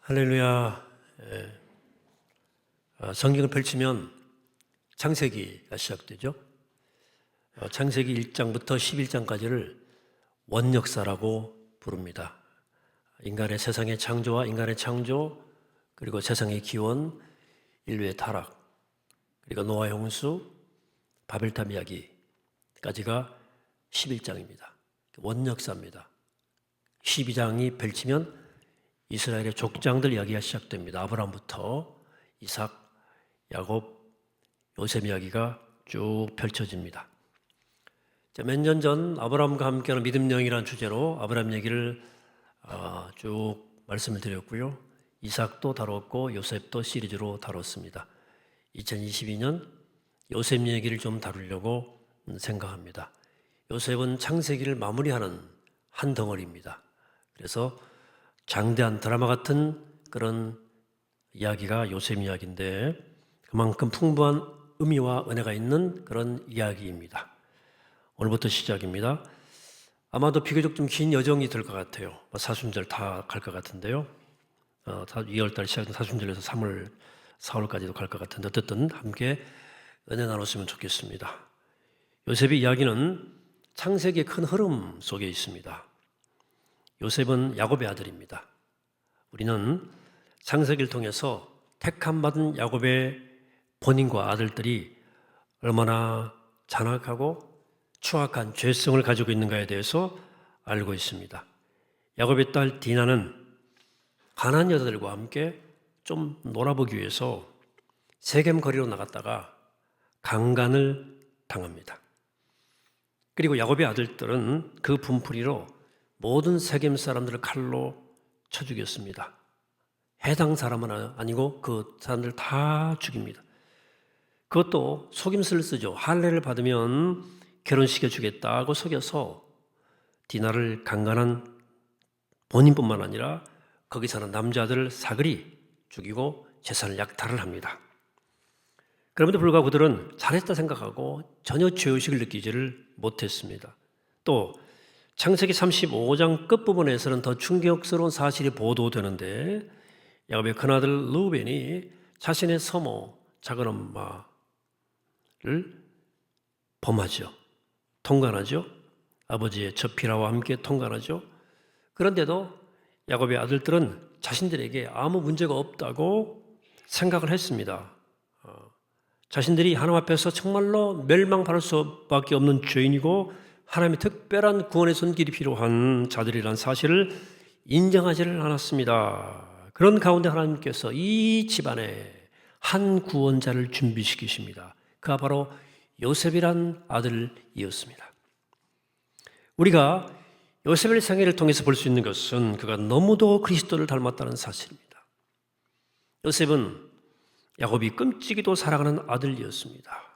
할렐루야. 성경을 펼치면 창세기가 시작되죠. 창세기 1장부터 11장까지를 원역사라고 부릅니다. 인간의 세상의 창조와 인간의 창조, 그리고 세상의 기원, 인류의 타락, 그리고 노아 홍수, 바벨탑 이야기까지가 11장입니다. 원역사입니다. 12장이 펼치면 이스라엘의 족장들 이야기가 시작됩니다. 아브라함부터 이삭, 야곱, 요셉 이야기가 쭉 펼쳐집니다. 몇 년 전 아브라함과 함께하는 믿음 여행이라는 주제로 아브라함 얘기를 쭉 말씀을 드렸고요. 이삭도 다뤘고 요셉도 시리즈로 다뤘습니다. 2022년 요셉 얘기를 좀 다루려고 생각합니다. 요셉은 창세기를 마무리하는 한 덩어리입니다. 그래서 장대한 드라마 같은 그런 이야기가 요셉 이야기인데 그만큼 풍부한 의미와 은혜가 있는 그런 이야기입니다. 오늘부터 시작입니다. 아마도 비교적 좀 긴 여정이 될 것 같아요. 사순절 다 갈 것 같은데요. 2월달 시작된 사순절에서 3월, 4월까지도 갈 것 같은데 어쨌든 함께 은혜 나눴으면 좋겠습니다. 요셉의 이야기는 창세기의 큰 흐름 속에 있습니다. 요셉은 야곱의 아들입니다. 우리는 창세기를 통해서 택함받은 야곱의 본인과 아들들이 얼마나 잔악하고 추악한 죄성을 가지고 있는가에 대해서 알고 있습니다. 야곱의 딸 디나는 가나안 여자들과 함께 좀 놀아보기 위해서 세겜 거리로 나갔다가 강간을 당합니다. 그리고 야곱의 아들들은 그 분풀이로 모든 세겜 사람들을 칼로 쳐 죽였습니다. 해당 사람은 아니고 그 사람들 다 죽입니다. 그것도 속임수를 쓰죠. 할례를 받으면 결혼시켜 주겠다고 속여서 디나를 강간한 본인뿐만 아니라 거기 사는 남자들을 사그리 죽이고 재산을 약탈을 합니다. 그럼에도 불구하고 그들은 잘했다 생각하고 전혀 죄의식을 느끼지를 못했습니다. 또 창세기 35장 끝부분에서는 더 충격스러운 사실이 보도되는데 야곱의 큰아들 르우벤이 자신의 서모 작은 엄마를 범하죠. 통간하죠. 아버지의 저피라와 함께 통간하죠. 그런데도 야곱의 아들들은 자신들에게 아무 문제가 없다고 생각을 했습니다. 자신들이 하나님 앞에서 정말로 멸망받을 수밖에 없는 죄인이고 하나님의 특별한 구원의 손길이 필요한 자들이라는 사실을 인정하지를 않았습니다. 그런 가운데 하나님께서 이 집안에 한 구원자를 준비시키십니다. 그가 바로 요셉이란 아들이었습니다. 우리가 요셉의 생애를 통해서 볼 수 있는 것은 그가 너무도 그리스도를 닮았다는 사실입니다. 요셉은 야곱이 끔찍이도 사랑하는 아들이었습니다.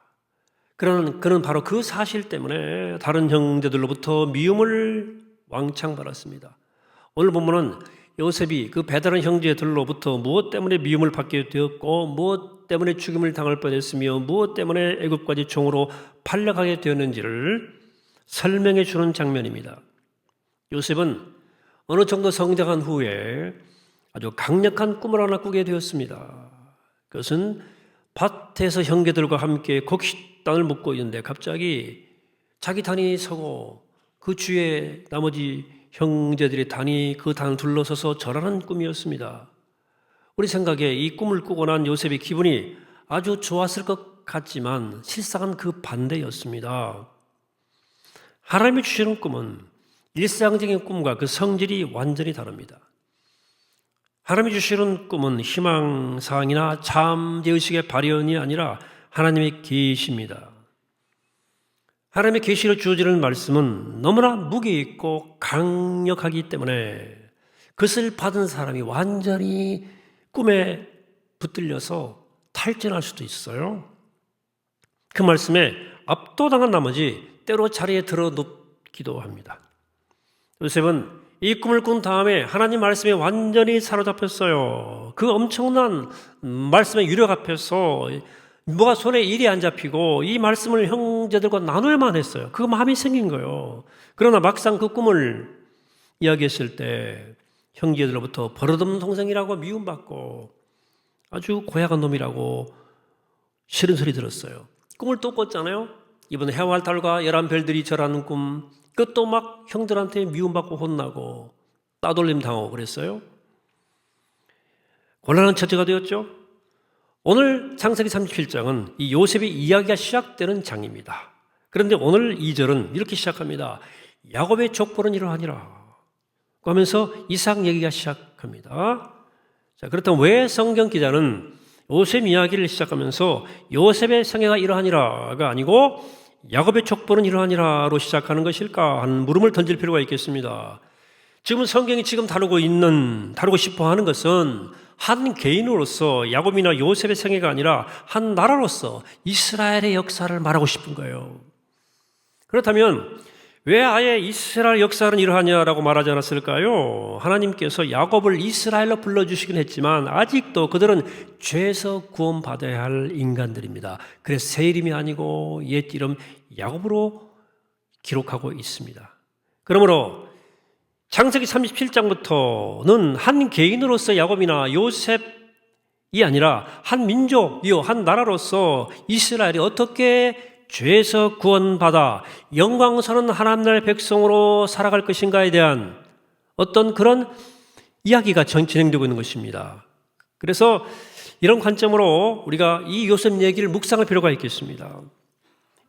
그는 바로 그 사실 때문에 다른 형제들로부터 미움을 왕창 받았습니다. 오늘 본문은 요셉이 그 배다른 형제들로부터 무엇 때문에 미움을 받게 되었고 무엇 때문에 죽임을 당할 뻔했으며 무엇 때문에 애굽까지 종으로 팔려가게 되었는지를 설명해 주는 장면입니다. 요셉은 어느 정도 성장한 후에 아주 강력한 꿈을 하나 꾸게 되었습니다. 그것은 밭에서 형제들과 함께 곡식단을 묶고 있는데 갑자기 자기 단이 서고 그 주위에 나머지 형제들의 단이 그 단을 둘러서서 절하는 꿈이었습니다. 우리 생각에 이 꿈을 꾸고 난 요셉의 기분이 아주 좋았을 것 같지만 실상은 그 반대였습니다. 하나님이 주시는 꿈은 일상적인 꿈과 그 성질이 완전히 다릅니다. 하나님이 주시는 꿈은 희망사항이나 잠재의식의 발현이 아니라 하나님의 계시입니다. 하나님의 계시로 주어지는 말씀은 너무나 무게 있고 강력하기 때문에 그것을 받은 사람이 완전히 꿈에 붙들려서 탈진할 수도 있어요. 그 말씀에 압도당한 나머지 때로 자리에 들어 눕기도 합니다. 요셉은 이 꿈을 꾼 다음에 하나님 말씀에 완전히 사로잡혔어요. 그 엄청난 말씀의 유력 앞에서 뭐가 손에 일이 안 잡히고 이 말씀을 형제들과 나눠야만 했어요. 그 마음이 생긴 거예요. 그러나 막상 그 꿈을 이야기했을 때 형제들로부터 버릇없는 동생이라고 미움받고 아주 고약한 놈이라고 싫은 소리 들었어요. 꿈을 또 꿨잖아요. 이번에 해와 달과 11별들이 절하는 꿈, 그것도 막 형들한테 미움받고 혼나고 따돌림 당하고 그랬어요. 곤란한 처지가 되었죠. 오늘 창세기 37장은 이 요셉의 이야기가 시작되는 장입니다. 그런데 오늘 2절은 이렇게 시작합니다. 야곱의 족보는 이러하니라 하면서 이삭 얘기가 시작합니다. 자, 그렇다면 왜 성경 기자는 요셉 이야기를 시작하면서 요셉의 생애가 이러하니라가 아니고 야곱의 족보는 이러하니라로 시작하는 것일까 하는 물음을 던질 필요가 있겠습니다. 지금 성경이 지금 다루고 싶어 하는 것은 한 개인으로서 야곱이나 요셉의 생애가 아니라 한 나라로서 이스라엘의 역사를 말하고 싶은 거예요. 그렇다면 왜 아예 이스라엘 역사는 이러하냐라고 말하지 않았을까요? 하나님께서 야곱을 이스라엘로 불러주시긴 했지만 아직도 그들은 죄에서 구원받아야 할 인간들입니다. 그래서 새 이름이 아니고 옛 이름 야곱으로 기록하고 있습니다. 그러므로 창세기 37장부터는 한 개인으로서 야곱이나 요셉이 아니라 한 민족이요 한 나라로서 이스라엘이 어떻게 죄에서 구원받아 영광스러운 하나님 나라의 백성으로 살아갈 것인가에 대한 어떤 그런 이야기가 진행되고 있는 것입니다. 그래서 이런 관점으로 우리가 이 요셉 얘기를 묵상할 필요가 있겠습니다.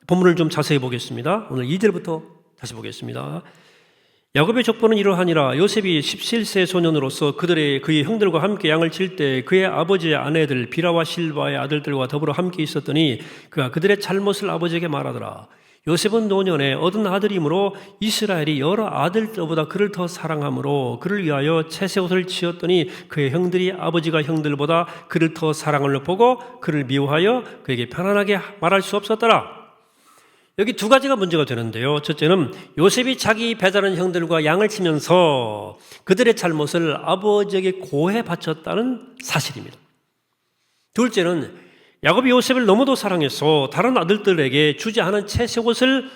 본문을 좀 자세히 보겠습니다. 오늘 2절부터 다시 보겠습니다. 야곱의 족보는 이러하니라. 요셉이 17세 소년으로서 그의 형들과 함께 양을 칠 때 그의 아버지의 아내들 비라와 실바의 아들들과 더불어 함께 있었더니 그가 그들의 잘못을 아버지에게 말하더라. 요셉은 노년에 얻은 아들이므로 이스라엘이 여러 아들들보다 그를 더 사랑하므로 그를 위하여 채새옷을 지었더니 그의 형들이 아버지가 형들보다 그를 더 사랑을 보고 그를 미워하여 그에게 편안하게 말할 수 없었더라. 여기 두 가지가 문제가 되는데요. 첫째는 요셉이 자기 배다른 형들과 양을 치면서 그들의 잘못을 아버지에게 고해 바쳤다는 사실입니다. 둘째는 야곱이 요셉을 너무도 사랑해서 다른 아들들에게 주지 않은 채색옷을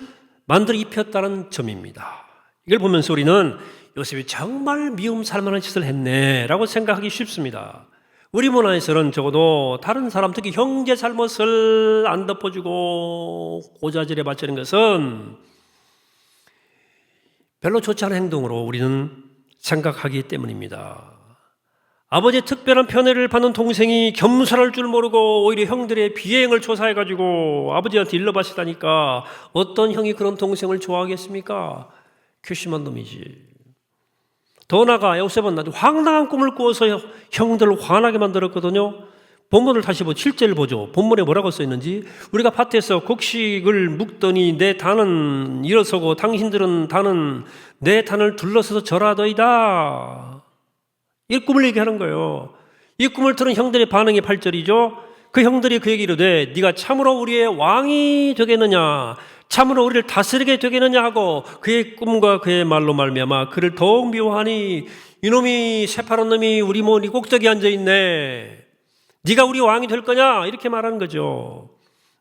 만들어 입혔다는 점입니다. 이걸 보면서 우리는 요셉이 정말 미움 살만한 짓을 했네라고 생각하기 쉽습니다. 우리 문화에서는 적어도 다른 사람, 특히 형제 잘못을 안 덮어주고 고자질해 바치는 것은 별로 좋지 않은 행동으로 우리는 생각하기 때문입니다. 아버지의 특별한 편애를 받는 동생이 겸손할 줄 모르고 오히려 형들의 비행을 조사해가지고 아버지한테 일러바치다니까 어떤 형이 그런 동생을 좋아하겠습니까? 괘씸한 놈이지. 더 나아가 요셉은 아주 황당한 꿈을 꾸어서 형들을 화나게 만들었거든요. 본문을 다시 7절을 보죠. 본문에 뭐라고 써있는지 우리가 밭에서 곡식을 묵더니 내 단은 일어서고 당신들은 단은 내 단을 둘러서서 절하더이다. 이 꿈을 얘기하는 거예요. 이 꿈을 들은 형들의 반응이 8절이죠. 그 형들이 그에게 이르되 네가 참으로 우리의 왕이 되겠느냐 참으로 우리를 다스리게 되겠느냐 하고 그의 꿈과 그의 말로 말미암아 그를 더욱 미워하니 이놈이 새파란 놈이 우리 모니 꼭대기에 앉아있네. 네가 우리 왕이 될 거냐 이렇게 말하는 거죠.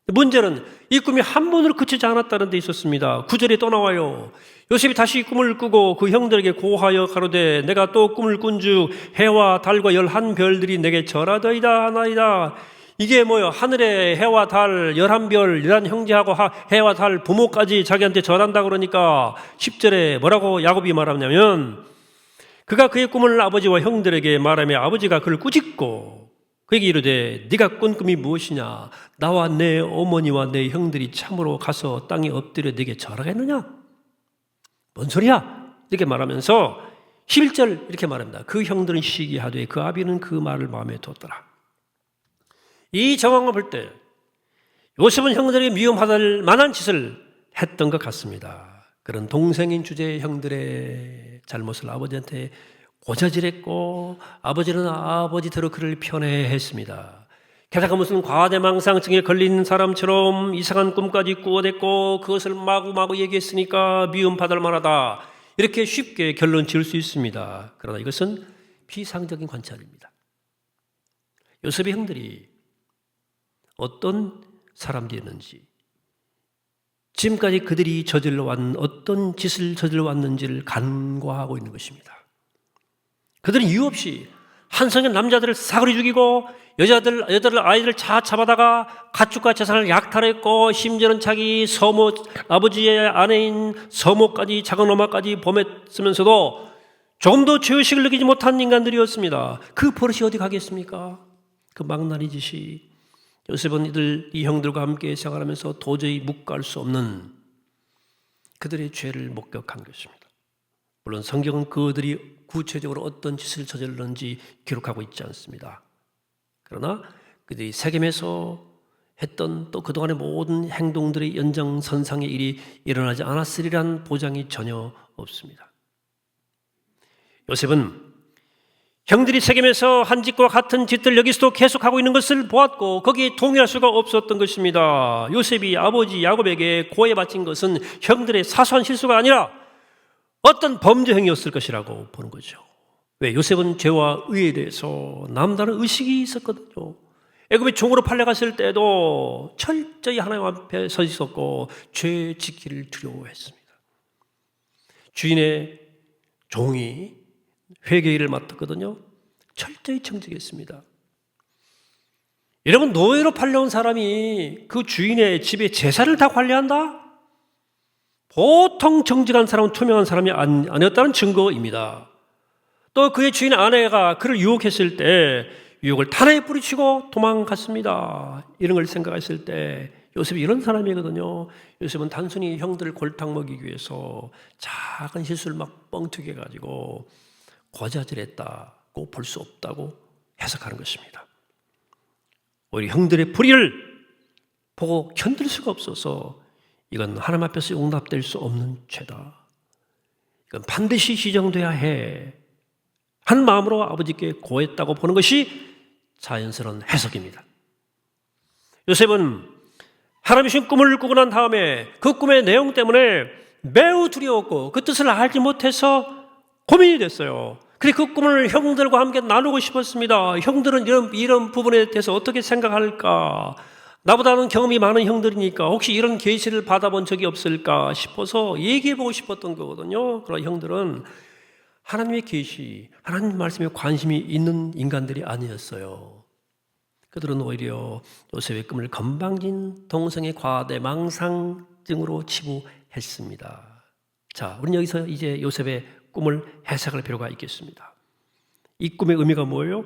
문제는 이 꿈이 한 번으로 그치지 않았다는 데 있었습니다. 9절에 또 나와요. 요셉이 다시 꿈을 꾸고 그 형들에게 고하여 가로되 내가 또 꿈을 꾼즉 해와 달과 11별들이 내게 절하더이다 하나이다. 이게 뭐요? 하늘에 해와 달 11별 이란 형제하고 해와 달 부모까지 자기한테 절한다 그러니까 10절에 뭐라고 야곱이 말하냐면 그가 그의 꿈을 아버지와 형들에게 말하며 아버지가 그를 꾸짖고 그에게 이르되 네가 꾼 꿈이 무엇이냐? 나와 내 어머니와 내 형들이 참으로 가서 땅에 엎드려 네게 절하겠느냐? 뭔 소리야? 이렇게 말하면서 11절 이렇게 말합니다. 그 형들은 시기하되 그 아비는 그 말을 마음에 뒀더라. 이 정황을 볼 때 요셉은 형들에게 미움받을 만한 짓을 했던 것 같습니다. 그런 동생인 주제의 형들의 잘못을 아버지한테 고자질했고 아버지는 아버지대로 그를 편애했습니다. 게다가 무슨 과대망상증에 걸린 사람처럼 이상한 꿈까지 꾸어댔고 그것을 마구마구 얘기했으니까 미움받을 만하다. 이렇게 쉽게 결론 지을 수 있습니다. 그러나 이것은 비상적인 관찰입니다. 요셉의 형들이 어떤 사람들이었는지 지금까지 그들이 어떤 짓을 저질러 왔는지를 간과하고 있는 것입니다. 그들은 이유 없이 한성의 남자들을 사거리 죽이고 아이들을 잡아다가 가축과 재산을 약탈했고 심지어는 자기 서모, 아버지의 아내인 서모까지 작은 엄마까지 범했으면서도 조금도 죄의식을 느끼지 못한 인간들이었습니다. 그 버릇이 어디 가겠습니까? 그 망나니 짓이. 요셉은 이 형들과 함께 생활하면서 도저히 묵과할 수 없는 그들의 죄를 목격한 것입니다. 물론 성경은 그들이 구체적으로 어떤 짓을 저질렀는지 기록하고 있지 않습니다. 그러나 그들이 세겜에서 했던 또 그동안의 모든 행동들의 연장선상의 일이 일어나지 않았으리란 보장이 전혀 없습니다. 요셉은 형들이 세겜에서 한 짓과 같은 짓들 여기서도 계속하고 있는 것을 보았고 거기에 동의할 수가 없었던 것입니다. 요셉이 아버지 야곱에게 고해 바친 것은 형들의 사소한 실수가 아니라 어떤 범죄 행위였을 것이라고 보는 거죠. 왜? 요셉은 죄와 의에 대해서 남다른 의식이 있었거든요. 애굽의 종으로 팔려갔을 때도 철저히 하나님 앞에 서 있었고 죄 지키기를 두려워했습니다. 주인의 종이 회개일을 맡았거든요. 철저히 청직했습니다. 여러분, 노예로 팔려온 사람이 그 주인의 집에 제사를 다 관리한다? 보통 정직한 사람은 투명한 사람이 아니었다는 증거입니다. 또 그의 주인 아내가 그를 유혹했을 때 유혹을 탄압에 뿌리치고 도망갔습니다. 이런 걸 생각했을 때 요셉이 이런 사람이거든요. 요셉은 단순히 형들을 골탕 먹이기 위해서 작은 실수를 막 뻥튀기 해가지고 고자질했다고 볼 수 없다고 해석하는 것입니다. 오히려 형들의 불의를 보고 견딜 수가 없어서 이건 하나님 앞에서 용납될 수 없는 죄다. 이건 반드시 시정돼야 해. 한 마음으로 아버지께 고했다고 보는 것이 자연스러운 해석입니다. 요셉은 하나님이 주신 꿈을 꾸고 난 다음에 그 꿈의 내용 때문에 매우 두려웠고 그 뜻을 알지 못해서 고민이 됐어요. 그래 그 꿈을 형들과 함께 나누고 싶었습니다. 형들은 이런 부분에 대해서 어떻게 생각할까? 나보다는 경험이 많은 형들이니까 혹시 이런 계시를 받아본 적이 없을까 싶어서 얘기해보고 싶었던 거거든요. 그러나 형들은 하나님의 계시, 하나님 말씀에 관심이 있는 인간들이 아니었어요. 그들은 오히려 요셉의 꿈을 건방진 동성의 과대망상증으로 치부했습니다. 자, 우리는 여기서 이제 요셉의 꿈을 해석할 필요가 있겠습니다. 이 꿈의 의미가 뭐예요?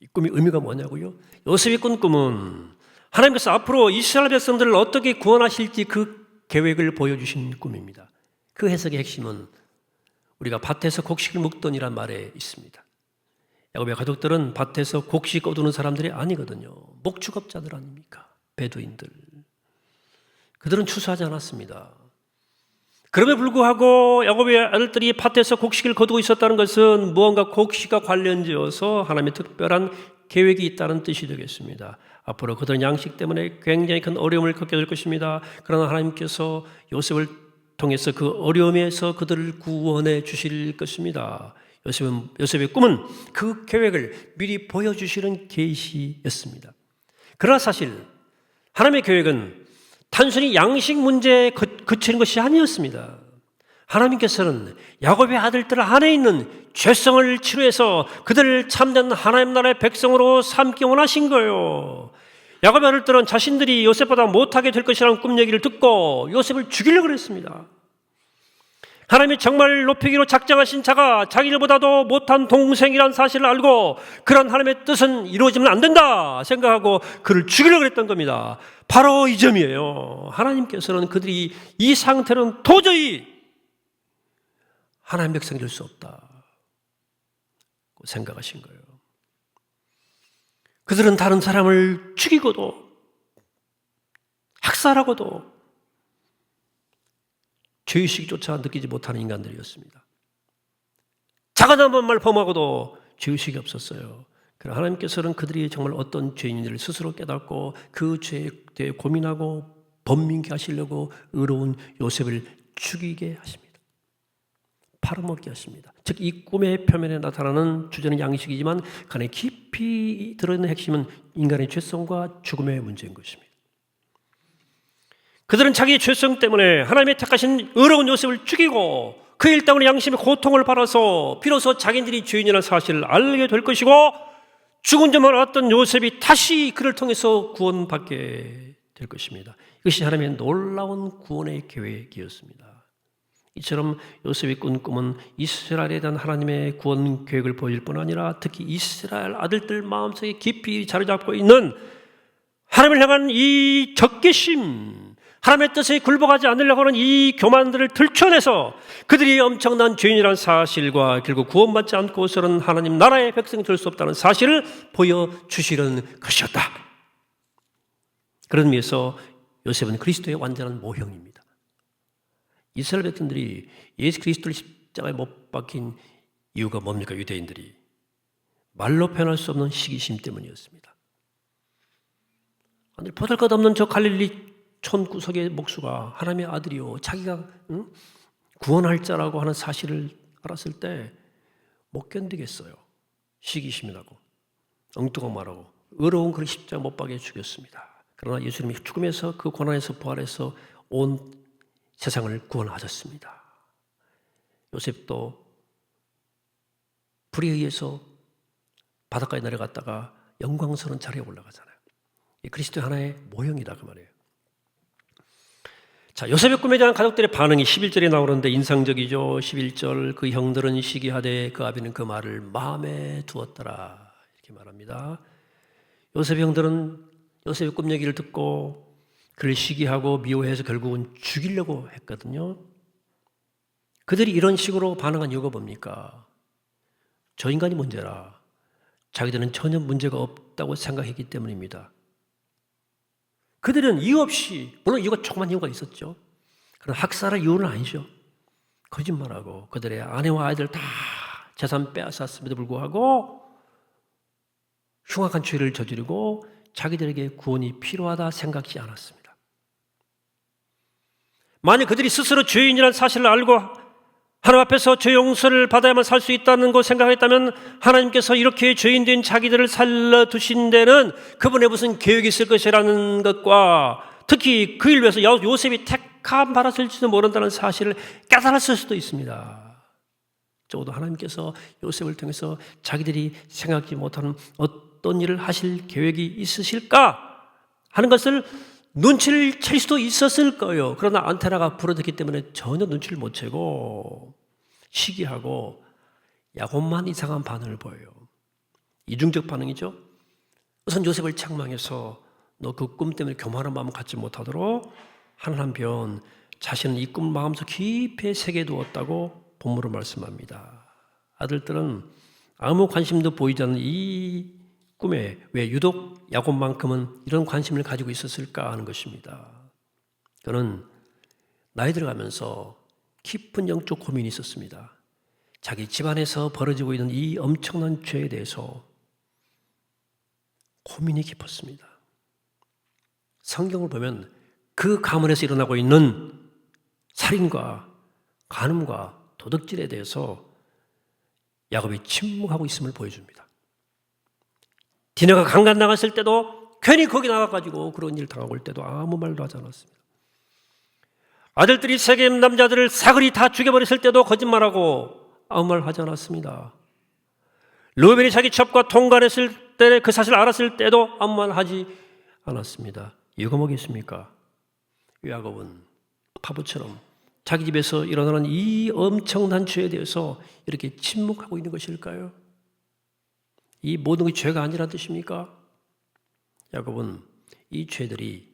이 꿈의 의미가 뭐냐고요? 요셉이 꾼 꿈은 하나님께서 앞으로 이스라엘 백성들을 어떻게 구원하실지 그 계획을 보여주신 꿈입니다. 그 해석의 핵심은 우리가 밭에서 곡식을 먹더니란 말에 있습니다. 야곱의 가족들은 밭에서 곡식 거두는 사람들이 아니거든요. 목축업자들 아닙니까? 베두인들. 그들은 추수하지 않았습니다. 그럼에도 불구하고 야곱의 아들들이 밭에서 곡식을 거두고 있었다는 것은 무언가 곡식과 관련지어서 하나님의 특별한 계획이 있다는 뜻이 되겠습니다. 앞으로 그들은 양식 때문에 굉장히 큰 어려움을 겪게 될 것입니다. 그러나 하나님께서 요셉을 통해서 그 어려움에서 그들을 구원해 주실 것입니다. 요셉의 꿈은 그 계획을 미리 보여주시는 계시였습니다. 그러나 사실 하나님의 계획은 단순히 양식 문제에 그치는 것이 아니었습니다. 하나님께서는 야곱의 아들들 안에 있는 죄성을 치료해서 그들을 참된 하나님 나라의 백성으로 삼기 원하신 거예요. 야곱의 아들들은 자신들이 요셉보다 못하게 될 것이라는 꿈 얘기를 듣고 요셉을 죽이려고 했습니다. 하나님이 정말 높이기로 작정하신 자가 자기들보다도 못한 동생이란 사실을 알고 그런 하나님의 뜻은 이루어지면 안 된다 생각하고 그를 죽이려고 했던 겁니다. 바로 이 점이에요. 하나님께서는 그들이 이 상태로는 도저히 하나님 백성이 될 수 없다 생각하신 거예요. 그들은 다른 사람을 죽이고도 학살하고도 죄의식조차 느끼지 못하는 인간들이었습니다. 작은 한 말 범하고도 죄의식이 없었어요. 그러나 하나님께서는 그들이 정말 어떤 죄인인지를 스스로 깨닫고 그 죄에 대해 고민하고 번민케 하시려고 의로운 요셉을 죽이게 하십니다. 팔아먹게 하십니다. 즉 이 꿈의 표면에 나타나는 주제는 양식이지만 그 안에 깊이 들어있는 핵심은 인간의 죄성과 죽음의 문제인 것입니다. 그들은 자기의 죄성 때문에 하나님의 택하신 의로운 요셉을 죽이고 그 일 때문에 양심의 고통을 받아서 비로소 자기들이 죄인이라는 사실을 알게 될 것이고, 죽은 줄만 알았던 요셉이 다시 그를 통해서 구원받게 될 것입니다. 이것이 하나님의 놀라운 구원의 계획이었습니다. 이처럼 요셉이 꾼 꿈은 이스라엘에 대한 하나님의 구원 계획을 보일 뿐 아니라 특히 이스라엘 아들들 마음속에 깊이 자리 잡고 있는 하나님을 향한 이 적개심, 하나님의 뜻에 굴복하지 않으려고 하는 이 교만들을 들춰내서 그들이 엄청난 죄인이라는 사실과 결국 구원받지 않고서는 하나님 나라의 백성이 될 수 없다는 사실을 보여주시는 것이었다. 그런 의미에서 요셉은 그리스도의 완전한 모형입니다. 이스라엘 백성들이 예수 그리스도를 십자가에 못 박힌 이유가 뭡니까? 유대인들이 말로 표현할 수 없는 시기심 때문이었습니다. 아니, 보잘것없는 저 갈릴리 촌 구석의 목수가 하나님의 아들이요, 자기가 구원할 자라고 하는 사실을 알았을 때 못 견디겠어요. 시기심이 나고 엉뚱한 말하고 의로운 그를 십자가 못 박여 죽였습니다. 그러나 예수님이 죽음에서 그 고난에서 부활해서 온 세상을 구원하셨습니다. 요셉도 불에 의해서 바닷가에 내려갔다가 영광스러운 자리에 올라가잖아요. 이 그리스도의 하나의 모형이다 그 말이에요. 자, 요셉의 꿈에 대한 가족들의 반응이 11절에 나오는데 인상적이죠. 11절, 그 형들은 시기하되 그 아비는 그 말을 마음에 두었더라 이렇게 말합니다. 요셉의 형들은 요셉의 꿈 얘기를 듣고 그를 시기하고 미워해서 결국은 죽이려고 했거든요. 그들이 이런 식으로 반응한 이유가 뭡니까? 저 인간이 문제라. 자기들은 전혀 문제가 없다고 생각했기 때문입니다. 그들은 이유 없이, 물론 이유가 조그만 이유가 있었죠. 그러나 학살할 이유는 아니죠. 거짓말하고 그들의 아내와 아이들 다 재산 빼앗았음에도 불구하고 흉악한 죄를 저지르고 자기들에게 구원이 필요하다 생각지 않았습니다. 만약 그들이 스스로 죄인이라는 사실을 알고 하나님 앞에서 죄 용서를 받아야만 살 수 있다는 거 생각했다면 하나님께서 이렇게 죄인된 자기들을 살려두신 데는 그분의 무슨 계획이 있을 것이라는 것과 특히 그 일 위해서 요셉이 택함 받았을지도 모른다는 사실을 깨달았을 수도 있습니다. 적어도 하나님께서 요셉을 통해서 자기들이 생각지 못하는 어떤 일을 하실 계획이 있으실까 하는 것을 눈치를 챌 수도 있었을 거예요. 그러나 안테나가 부러졌기 때문에 전혀 눈치를 못 채고 시기하고 야곱만 이상한 반응을 보여요. 이중적 반응이죠. 우선 요셉을 책망해서 너 그 꿈 때문에 교만한 마음 갖지 못하도록 한편 자신은 이 꿈을 마음속 깊이 새겨두었다고 본문으로 말씀합니다. 아들들은 아무 관심도 보이지 않는 이 꿈에 왜 유독 야곱만큼은 이런 관심을 가지고 있었을까 하는 것입니다. 그는 나이 들어가면서 깊은 영적 고민이 있었습니다. 자기 집안에서 벌어지고 있는 이 엄청난 죄에 대해서 고민이 깊었습니다. 성경을 보면 그 가문에서 일어나고 있는 살인과 간음과 도둑질에 대해서 야곱이 침묵하고 있음을 보여줍니다. 디나가 강간 나갔을 때도 괜히 거기 나가가지고 그런 일 당하고 올 때도 아무 말도 하지 않았습니다. 아들들이 세겜 남자들을 사거리 다 죽여버렸을 때도 거짓말하고 아무 말 하지 않았습니다. 르우벤이 자기 첩과 통관했을 때 그 사실을 알았을 때도 아무 말 하지 않았습니다. 이유가 뭐겠습니까? 야곱은 바보처럼 자기 집에서 일어나는 이 엄청난 죄에 대해서 이렇게 침묵하고 있는 것일까요? 이 모든 게 죄가 아니란 뜻입니까? 야곱은 이 죄들이,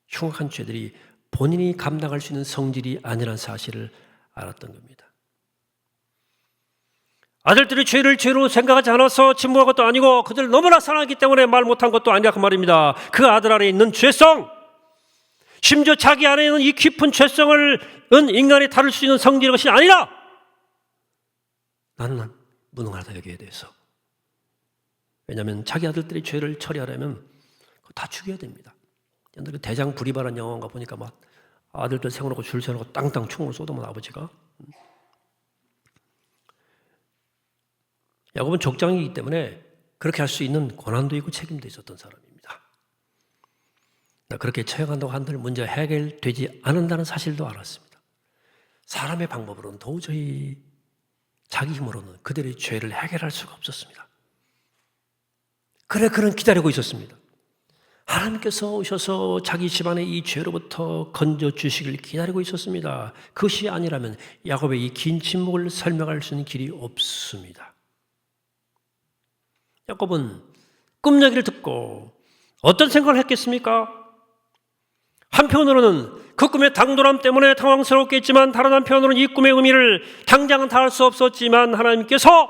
흉악한 죄들이 본인이 감당할 수 있는 성질이 아니란 사실을 알았던 겁니다. 아들들이 죄를 죄로 생각하지 않아서 침묵한 것도 아니고 그들 너무나 사랑하기 때문에 말 못한 것도 아니라 그 말입니다. 그 아들 안에 있는 죄성, 심지어 자기 안에 있는 이 깊은 죄성을 인간이 다룰 수 있는 성질의 것이 아니라 나는 무능하다 여기에 대해서. 왜냐하면 자기 아들들이 죄를 처리하려면 다 죽여야 됩니다. 옛날에 대장 불이발한 영화인가 보니까 막 아들들 세워놓고 줄 세워놓고 땅땅 총으로 쏘더만 아버지가. 야곱은 족장이기 때문에 그렇게 할 수 있는 권한도 있고 책임도 있었던 사람입니다. 그렇게 처형한다고 한들 문제가 해결되지 않는다는 사실도 알았습니다. 사람의 방법으로는 도저히 자기 힘으로는 그들의 죄를 해결할 수가 없었습니다. 그래 그는 기다리고 있었습니다. 하나님께서 오셔서 자기 집안의 이 죄로부터 건져주시길 기다리고 있었습니다. 그것이 아니라면 야곱의 이 긴 침묵을 설명할 수 있는 길이 없습니다. 야곱은 꿈 얘기를 듣고 어떤 생각을 했겠습니까? 한편으로는 그 꿈의 당돌함 때문에 당황스럽겠지만 다른 한편으로는 이 꿈의 의미를 당장은 다 알 수 없었지만 하나님께서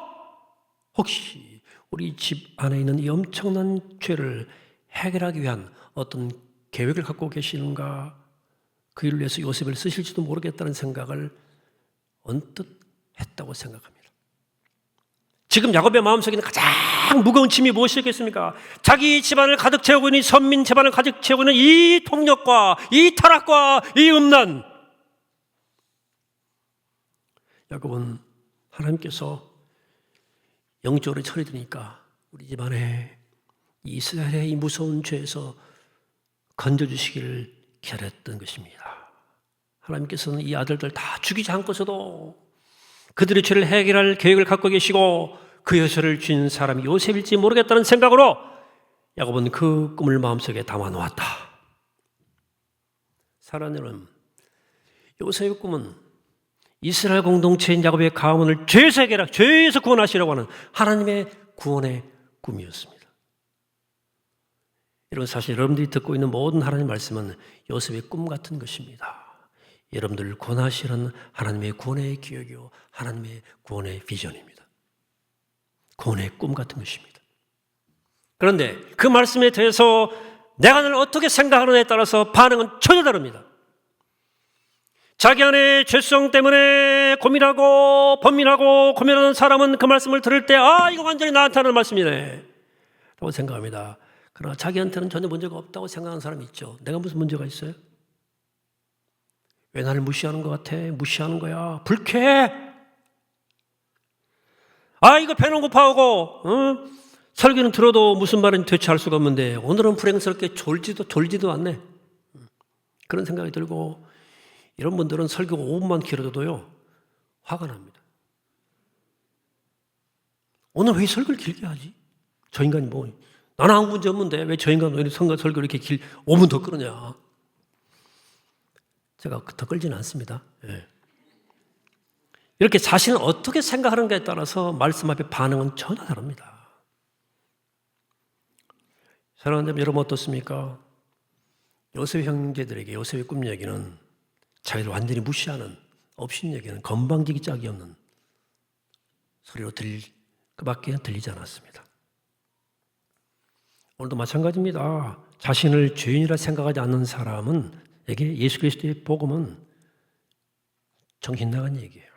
혹시 우리 집 안에 있는 이 엄청난 죄를 해결하기 위한 어떤 계획을 갖고 계시는가, 그 일을 위해서 요셉을 쓰실지도 모르겠다는 생각을 언뜻 했다고 생각합니다. 지금 야곱의 마음속에 있는 가장 무거운 짐이 무엇이겠습니까? 자기 집안을 가득 채우고 있는 선민 집안을 가득 채우고 있는 이 폭력과 이 타락과 이 음란. 야곱은 하나님께서 영적으로 처리되니까 우리 집안에 이스라엘의 이 무서운 죄에서 건져주시기를 기다렸던 것입니다. 하나님께서는 이 아들들 다 죽이지 않고서도 그들의 죄를 해결할 계획을 갖고 계시고 그 요셉을 준 사람이 요셉일지 모르겠다는 생각으로 야곱은 그 꿈을 마음속에 담아놓았다. 사랑하는 여러분, 요셉의 꿈은 이스라엘 공동체인 야곱의 가문을 죄에서 해결하고 죄에서 구원하시려고 하는 하나님의 구원의 꿈이었습니다. 여러분, 사실 여러분들이 듣고 있는 모든 하나님의 말씀은 요셉의 꿈 같은 것입니다. 여러분들을 구원하시는 하나님의 구원의 기억이요 하나님의 구원의 비전입니다. 구원의 꿈 같은 것입니다. 그런데 그 말씀에 대해서 내가 늘 어떻게 생각하느냐에 따라서 반응은 전혀 다릅니다. 자기 안에 죄성 때문에 고민하고 번민하고 고민하는 사람은 그 말씀을 들을 때 이거 완전히 나한테 하는 말씀이네 라고 생각합니다. 그러나 자기한테는 전혀 문제가 없다고 생각하는 사람이 있죠. 내가 무슨 문제가 있어요? 왜 나를 무시하는 것 같아? 무시하는 거야. 불쾌해. 이거 배는 고파하고 설교는 들어도 무슨 말인지 대체 알 수가 없는데 오늘은 불행스럽게 졸지도 않네. 그런 생각이 들고 이런 분들은 설교 5분만 길어져도요 화가 납니다. 오늘 왜 설교를 길게 하지? 저 인간이 나는 아무 문제 없는데 왜 저 인간 왜 설교를 이렇게 5분 더 끌느냐. 제가 더 끌지는 않습니다. 예. 이렇게 자신은 어떻게 생각하는가에 따라서 말씀 앞에 반응은 전혀 다릅니다. 사랑하는 여러분 어떻습니까? 요셉의 형제들에게 요셉의 꿈 얘기는 자기를 완전히 무시하는 업신 얘기는 건방지기 짝이 없는 소리로 그밖에 들리지 않았습니다. 오늘도 마찬가지입니다. 자신을 죄인이라 생각하지 않는 사람에게 예수 그리스도의 복음은 정신 나간 얘기예요.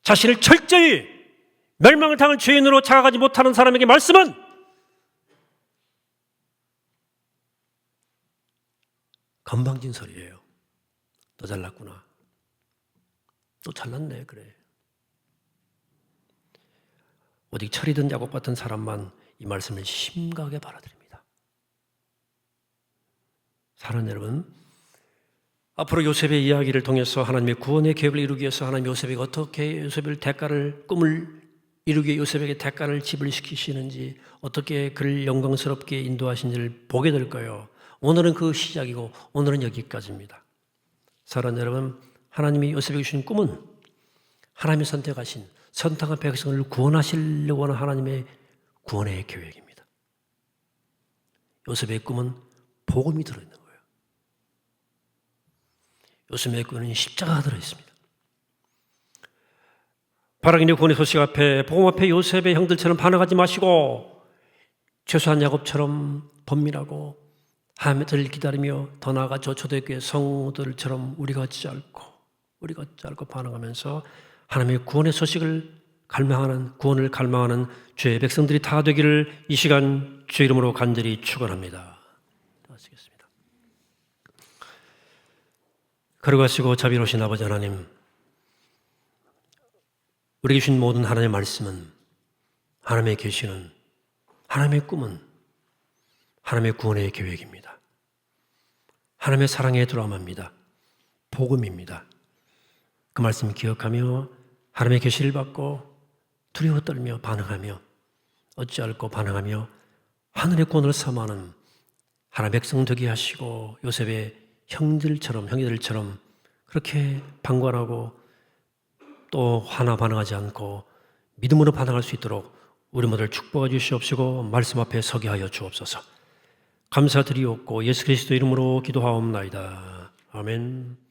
자신을 철저히 멸망을 당한 죄인으로 자각하지 못하는 사람에게 말씀은 건방진 소리예요. 너 잘났구나. 너 잘났네. 그래. 어디 철이든 야곱 같은 사람만 이 말씀을 심각하게 받아들입니다. 사랑하는 여러분, 앞으로 요셉의 이야기를 통해서 하나님의 구원의 계획을 이루기 위해서 하나님 요셉에게 어떻게 꿈을 이루기 위해 요셉에게 대가를 지불시키시는지 어떻게 그를 영광스럽게 인도하시는지를 보게 될 거예요. 오늘은 그 시작이고 오늘은 여기까지입니다. 사랑하는 여러분, 하나님이 요셉에게 주신 꿈은 하나님이 선택하신 선택한 백성을 구원하시려고 하는 하나님의 구원의 계획입니다. 요셉의 꿈은 복음이 들어있는 거예요. 요셉의 꿈은 십자가가 들어있습니다. 바라기니 구원의 소식 앞에 복음 앞에 요셉의 형들처럼 반응하지 마시고 최소한 야곱처럼 번민하고 하나님을 기다리며 더 나아가 저 초대교회 성도들처럼 우리가 짧고 반응하면서 하나님의 구원의 소식을 갈망하는 구원을 갈망하는 주의 백성들이 다 되기를 이 시간 주의 이름으로 간절히 축원합니다. 하시겠습니다. 거룩하시고 자비로우신 아버지 하나님, 우리에게 주신 모든 하나님의 말씀은 하나님의 계시는 하나님의 꿈은 하나님의 구원의 계획입니다. 하나님의 사랑의 드라마입니다. 복음입니다. 그 말씀 기억하며 하나님의 계시를 받고 두려워 떨며 반응하며 어찌 알고 반응하며 하늘의 권을 삼아는 하나님의 백성 되게 하시고 요셉의 형제들처럼 그렇게 방관하고 또 하나 반응하지 않고 믿음으로 반응할 수 있도록 우리 모두를 축복해 주시옵시고 말씀 앞에 서게 하여 주옵소서. 감사드리옵고 예수 그리스도 이름으로 기도하옵나이다. 아멘.